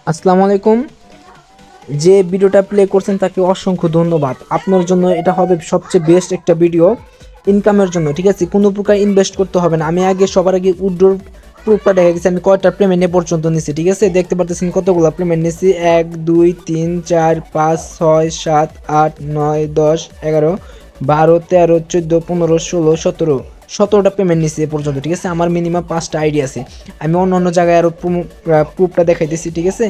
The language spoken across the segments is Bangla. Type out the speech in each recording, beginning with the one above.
আসসালামু আলাইকুম। যে ভিডিওটা প্লে করছেন তাকে অসংখ্য ধন্যবাদ। আপনার জন্য এটা হবে সবচেয়ে বেস্ট একটা ভিডিও ইনকামের জন্য, ঠিক আছে? কোনো প্রকার ইনভেস্ট করতে হবে না। আমি আগে সবার আগে উইথড্রর প্রুফটা দেখা গেছে আমি কয়টা পেমেন্ট এ পর্যন্ত নিছি, ঠিক আছে? দেখতে পারতেছেন কতগুলো পেমেন্ট নিছি। 1 2 3 4 5 6 7 8 9 10 11 12 13 14 15 16 17টা পেমেন্ট নিছি এ পর্যন্ত, ঠিক আছে? আমার মিনিমাম 5টা আইডি আছে। আমি অন্য অন্য জায়গায় আরও প্রুফটা দেখাইতেছি, ঠিক আছে?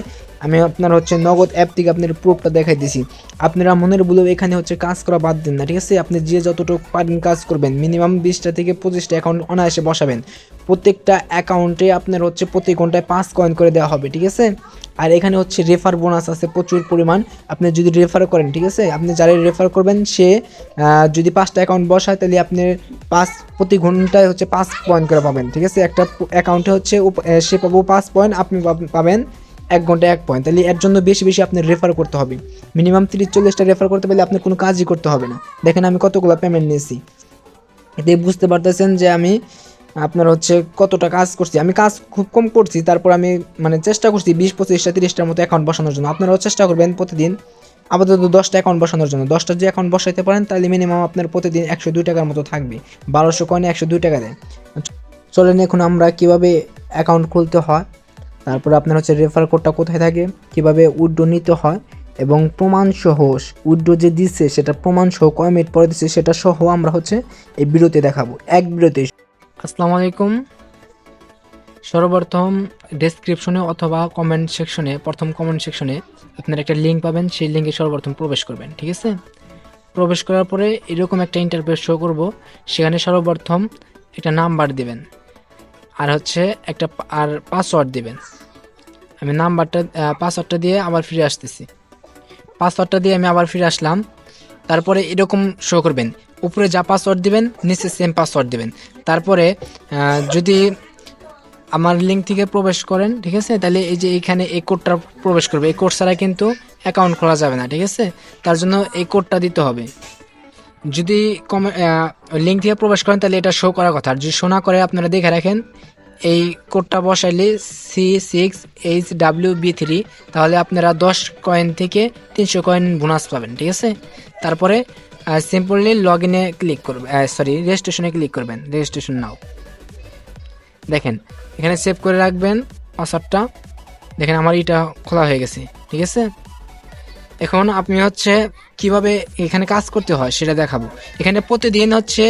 আমি আপনার হচ্ছে নগদ অ্যাপ থেকে আপনার প্রুফটা দেখাই দিছি। আপনারা মনের ভুলেও এখানে হচ্ছে কাজ করা বাদ দেন না, ঠিক আছে? আপনি যে যতটুকু পারেন কাজ করবেন, মিনিমাম 20টা থেকে 25টা অ্যাকাউন্ট অনায়াসে বসাবেন। প্রত্যেকটা অ্যাকাউন্টে আপনার হচ্ছে প্রতি ঘন্টায় 5 কয়েন করে দেওয়া হবে, ঠিক আছে? আর এখানে হচ্ছে রেফার বোনাস আছে প্রচুর পরিমাণ। আপনি যদি রেফার করেন, ঠিক আছে, আপনি যারা রেফার করবেন সে যদি 5টা অ্যাকাউন্ট বসায় তাহলে আপনি প্রতি ঘন্টায় হচ্ছে 5 পয়েন্ট করে পাবেন, ঠিক আছে? একটা অ্যাকাউন্টে হচ্ছে সে পাবো 5 পয়েন্ট, আপনি পাবেন 1 ঘন্টায় 1 পয়েন্ট। তাহলে এর জন্য বেশি বেশি আপনার রেফার করতে হবে। মিনিমাম 30-40টা রেফার করতে পারলে আপনার কোনো কাজই করতে হবে না। দেখেন আমি কতগুলো পেমেন্ট নিয়েছি, এতে বুঝতে পারতেছেন যে আমি আপনার হচ্ছে কতটা কাজ করছি। আমি কাজ খুব কম করছি, তারপর আমি মানে চেষ্টা করছি 20-25টা 30টার মতো অ্যাকাউন্ট বসানোর জন্য। আপনারাও চেষ্টা করবেন প্রতিদিন আপাতত 10টা অ্যাকাউন্ট বসানোর জন্য। 10টা যে অ্যাকাউন্ট বসাইতে পারেন তাহলে মিনিমাম আপনার প্রতিদিন 102 টাকার মতো থাকবে। 1200 কয়েনে 102 টাকা দেয়। চলেন এখন আমরা কিভাবে অ্যাকাউন্ট খুলতে হয়, তারপর আপনার হচ্ছে রেফার কোডটা কোথায় থাকে, কিভাবে উইথড্র নিতে হয় এবং প্রমাণ সহ উইথড্র যে দিচ্ছে সেটা প্রমাণ সহ কয় মিনিট পরে দিচ্ছে সেটা সহ আমরা হচ্ছে এই ভিডিওতে দেখাবো, এক ভিডিওতে। আসসালামু আলাইকুম। সর্বপ্রথম ডেসক্রিপশনে অথবা কমেন্ট সেকশনে, প্রথম কমেন্ট সেকশনে আপনার একটা লিঙ্ক পাবেন, সেই লিঙ্কে সর্বপ্রথম প্রবেশ করবেন, ঠিক আছে? প্রবেশ করার পরে এরকম একটা ইন্টারফেস শো করব। সেখানে সর্বপ্রথম একটা নাম্বার দিবেন আর হচ্ছে একটা আর পাসওয়ার্ড দিবেন। আমি পাসওয়ার্ডটা দিয়ে আবার ফিরে আসতেছি। পাসওয়ার্ডটা দিয়ে আমি আবার ফিরে আসলাম। তারপরে এরকম শো করবেন, উপরে যা পাসওয়ার্ড দিবেন নিচে সেম পাসওয়ার্ড দিবেন। তারপরে যদি আমার লিঙ্ক থেকে প্রবেশ করেন, ঠিক আছে, তাহলে এই যে এইখানে এই কোডটা প্রবেশ করবে। এই কোড ছাড়া কিন্তু অ্যাকাউন্ট খোলা যাবে না, ঠিক আছে? তার জন্য এই কোডটা দিতে হবে। যদি লিঙ্ক থেকে প্রবেশ করেন তাহলে এটা শো করার কথা। আর যদি শো না করে আপনারা দেখে রাখেন, এই কোডটা বসাইলে C6HWB3, তাহলে আপনারা 10 কয়েন থেকে 300 কয়েন বোনাস পাবেন, ঠিক আছে? তারপরে সিম্পলি লগ ইনে ক্লিক করবেন, রেজিস্ট্রেশনে ক্লিক করবেন। রেজিস্ট্রেশন নাও। দেখেন এখানে সেভ করে রাখবেন পাসওয়ার্ডটা। দেখেন আমার এটা খোলা হয়ে গেছে, ঠিক আছে? এখন আপনি হচ্ছে কিভাবে এখানে কাজ করতে হয় সেটা দেখাবো। এখানে প্রতিদিন হচ্ছে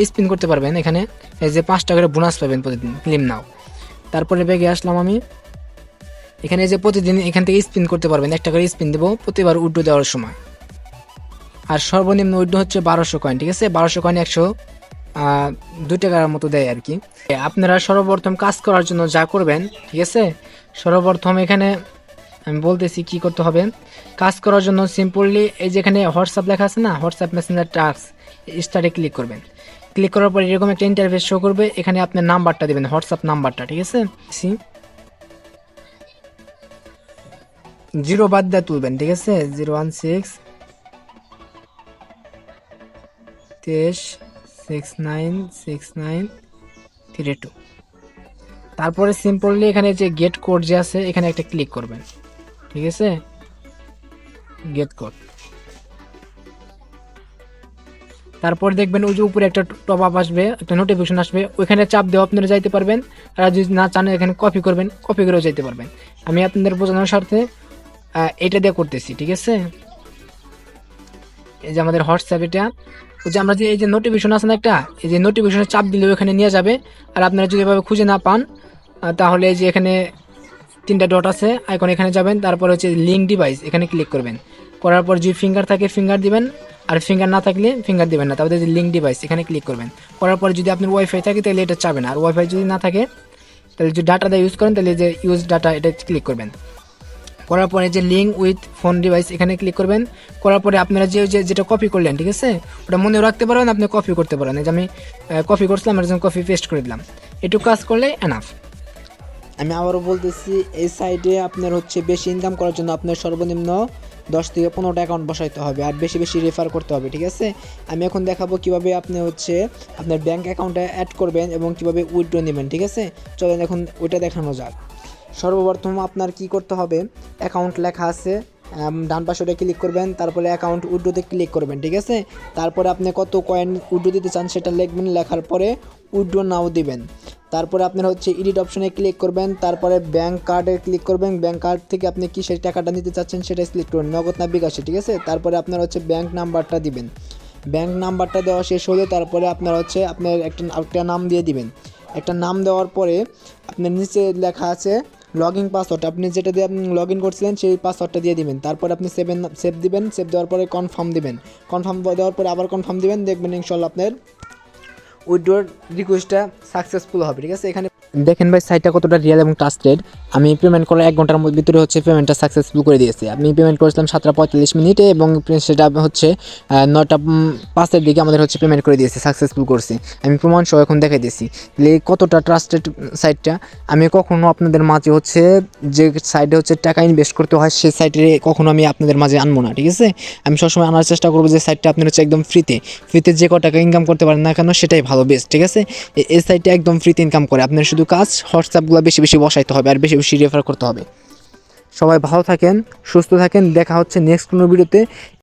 স্পিন করতে পারবেন। এখানে এই যে 5 টাকা করে বোনাস পাবেন প্রতিদিন, ক্লেম নাও। তারপরে ব্যাগে আসলাম আমি। এখানে যে প্রতিদিন এখান থেকে স্পিন করতে পারবেন, 1 টাকা করে স্পিন দেবো প্রতিবার উইথড্র দেওয়ার সময়। আর সর্বনিম্ন উইথড্র হচ্ছে 1200 কয়েন, ঠিক আছে? 1200 কয়েন 2 টাকার মতো দেয় আর কি। আপনারা সর্বপ্রথম কাজ করার জন্য যা করবেন, ঠিক আছে, সর্বপ্রথম এখানে আমি বলতেছি কি করতে হবে। কাজ করার জন্য সিম্পলি এই যেখানে হোয়াটসঅ্যাপ লেখা আছে না, হোয়াটসঅ্যাপ মেসেঞ্জার টাস্ক, স্টার্টে ক্লিক করবেন। ক্লিক করার পর এরকম একটা ইন্টারফেস শো করবে। এখানে আপনার নাম্বারটা দেবেন, হোয়াটসঅ্যাপ নাম্বারটা, ঠিক আছে? 0 বাদ দিয়ে তুলবেন, ঠিক আছে? 016-23-69-6932। তারপরে সিম্পলি এখানে যে গেট কোড যে আছে এখানে একটা ক্লিক করবেন, ঠিক আছে? Gate code. তারপর দেখবেন ওই যে উপরে একটা টপ আপ আসবে, একটা নোটিফিকেশন আসবে, ওইখানে চাপ দেওয়া আপনারা যাইতে পারবেন। আর যদি না চান এখানে কপি করবেন, কপি করেও যাইতে পারবেন। আমি আপনাদের বোঝানোর স্বার্থে এটা দিয়ে করতেছি, ঠিক আছে? এই যে আমাদের হোয়াটসঅ্যাপ, এটা ওই যে আমরা যে এই যে নোটিফিকেশন আছে না একটা, এই যে নোটিফিকেশনে চাপ দিলে ওখানে নিয়ে যাবে। আর আপনারা যদি এভাবে খুঁজে না পান তাহলে এই যে এখানে 3টা ডট আছে আইকন, এখানে যাবেন। তারপর হচ্ছে লিঙ্ক ডিভাইস, এখানে ক্লিক করবেন। করার পর যদি ফিঙ্গার থাকে ফিঙ্গার দিবেন, আর ফিঙ্গার না থাকলে ফিঙ্গার দিবেন না। তারপরে যে লিঙ্ক ডিভাইস এখানে ক্লিক করবেন। করার পর যদি আপনার ওয়াইফাই থাকে তাহলে এটা চাবেন, আর ওয়াইফাই যদি না থাকে তাহলে যদি ডাটা দিয়ে ইউজ করেন তাহলে যে ইউজ ডাটা এটা ক্লিক করবেন। করার পরে যে লিঙ্ক উইথ ফোন ডিভাইস এখানে ক্লিক করবেন। করার পরে আপনারা যেটা কপি করলেন, ঠিক আছে, ওটা মনেও রাখতে পারবেন, আপনি কপি করতে পারেন। এই যে আমি কপি করছিলাম, এর জন্য কপি পেস্ট করে দিলাম। একটু কাজ করলে এনাফ। আমি আবারও বলতেছি, এই সাইডে আপনার হচ্ছে বেশি ইনকাম করার জন্য আপনার সর্বনিম্ন 10 থেকে 15টা অ্যাকাউন্ট বসাইতে হবে, আর বেশি বেশি রেফার করতে হবে, ঠিক আছে? আমি এখন দেখাবো কিভাবে আপনি হচ্ছে আপনার ব্যাঙ্ক অ্যাকাউন্টে অ্যাড করবেন এবং কিভাবে উইথড্র নেবেন, ঠিক আছে? চলেন এখন ওইটা দেখানো যাক। সর্বপ্রথম আপনার কি করতে হবে, অ্যাকাউন্ট লেখা আছে, ডান পাশে ওটা ক্লিক করবেন, তারপরে অ্যাকাউন্ট উইথড্রোতে ক্লিক করবেন, ঠিক আছে। তারপরে আপনি কত কয়েন উইথড্রো দিতে চান সেটা লিখবেন, লেখার পরে উইথড্রো নাও দিবেন। তারপরে আপনার হচ্ছে এডিট অপশনে ক্লিক করবেন, তারপরে ব্যাঙ্ক কার্ডে ক্লিক করবেন, ব্যাঙ্ক কার্ড থেকে আপনি কিসের টাকাটা নিতে চাচ্ছেন সেটা সিলেক্ট করবেন, নগদ না বিকাশে, ঠিক আছে। তারপরে আপনার হচ্ছে ব্যাঙ্ক নাম্বারটা দিবেন, ব্যাঙ্ক নাম্বারটা দেওয়া শেষ হলে তারপরে আপনার হচ্ছে আপনার একটা নাম দিয়ে দিবেন। একটা নাম দেওয়ার পরে আপনার নিচে লেখা আছে লগ ইন পাসওয়ার্ড, আপনি যেটা দিয়ে আপনি লগ ইন করছিলেন সেই পাসওয়ার্ডটা দিয়ে দিবেন। তারপরে আপনি সেভ দিবেন, সেভ দেওয়ার পরে কনফার্ম দিবেন, কনফার্ম দেওয়ার পরে আবার কনফার্ম দিবেন, দেখবেন ইনশাল্লাহ আপনার উইথড্রোর রিকোয়েস্টটা সাকসেসফুল হবে, ঠিক আছে। এখানে দেখেন ভাই সাইটটা কতটা রিয়েল এবং ট্রাস্টেড। আমি পেমেন্ট করার 1 ঘন্টার ভিতরে হচ্ছে পেমেন্টটা সাকসেসফুল করে দিয়েছি। আমি পেমেন্ট করেছিলাম 7:45 এবং সেটা হচ্ছে 9:05 দিকে আমাদের হচ্ছে পেমেন্ট করে দিয়েছি, সাকসেসফুল করছি। আমি প্রমাণ সহ এখন দেখাই দিয়েছি কতটা ট্রাস্টেড সাইটটা। আমি কখনো আপনাদের মাঝে হচ্ছে যে সাইটে হচ্ছে টাকা ইনভেস্ট করতে হয় সেই সাইটে কখনো আমি আপনাদের মাঝে আনবো না, ঠিক আছে। আমি সবসময় আনার চেষ্টা করবো যে সাইটটা আপনার হচ্ছে একদম ফ্রিতে যে কত টাকা ইনকাম করতে পারেন না কেন সেটাই ভালো, বেস্ট, ঠিক আছে। এই সাইটটা একদম ফ্রিতে ইনকাম করে, আপনার শুধু কাজ হোয়াটসঅ্যাপগুলো বেশি বেশি বসাইতে হবে আর বেশি বেশি রেফার করতে হবে। সবাই ভালো থাকেন, সুস্থ থাকেন, দেখা হচ্ছে নেক্সট কোনো ভিডিওতে।